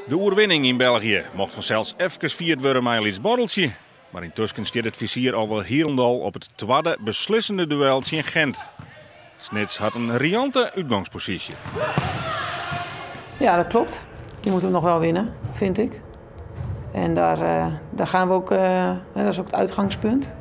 De oerwinning in België mocht vanzelfs even vierd worden met een liets borreltje. Maar intussen staat het vizier al wel Herendal op het tweede beslissende dueltje in Gent. Snits had een riante uitgangspositie. Ja, dat klopt. Je moet hem nog wel winnen, vind ik. En daar gaan we ook, dat is ook het uitgangspunt.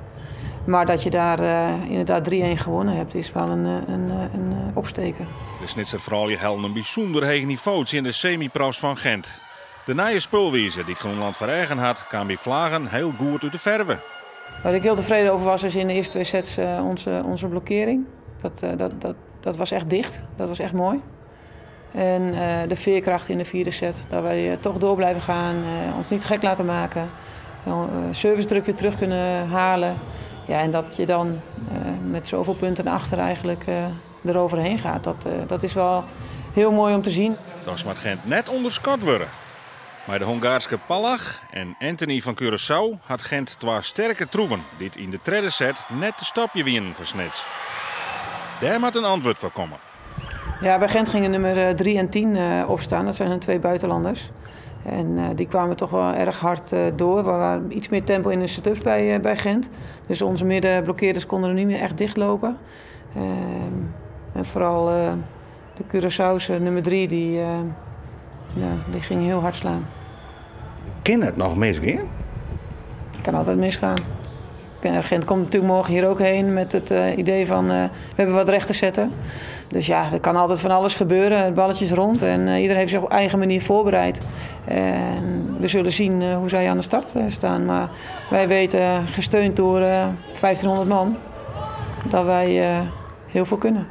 Maar dat je daar inderdaad 3-1 gewonnen hebt, is wel een opsteker. De Snitser vrouwje helde een bijzonder hoog niveau in de semi-pro's van Gent. De nieuwe spulwijze die het Groenland vereigen had, kwam bij Vlagen heel goed uit de verve. Waar ik heel tevreden over was, is in de eerste twee sets onze blokkering. Dat was echt dicht, dat was echt mooi. En de veerkracht in de vierde set, dat wij toch door blijven gaan, ons niet gek laten maken. Service druk weer terug kunnen halen. Ja, en dat je dan met zoveel punten achter eigenlijk eroverheen gaat, dat is wel heel mooi om te zien. Dat moet Gent net onderschat worden. Maar de Hongaarse Palach en Anthony van Curaçao had Gent twee sterke troeven die in de tweede set net de stapje winnen voor Snits. Daar moet een antwoord voor komen. Ja, bij Gent gingen nummer 3 en 10 opstaan. Dat zijn hun twee buitenlanders. En die kwamen toch wel erg hard door. Er was iets meer tempo in de setups bij Gent. Dus onze middenblokkeerders konden er niet meer echt dichtlopen. En vooral de Curaçaose nummer 3, die ging heel hard slaan. Kan het nog misgaan? Het kan altijd misgaan. Gent komt natuurlijk morgen hier ook heen met het idee van we hebben wat recht te zetten. Dus ja, er kan altijd van alles gebeuren. Het balletje is rond en iedereen heeft zich op eigen manier voorbereid. En we zullen zien hoe zij aan de start staan. Maar wij weten, gesteund door 1500 man, dat wij heel veel kunnen.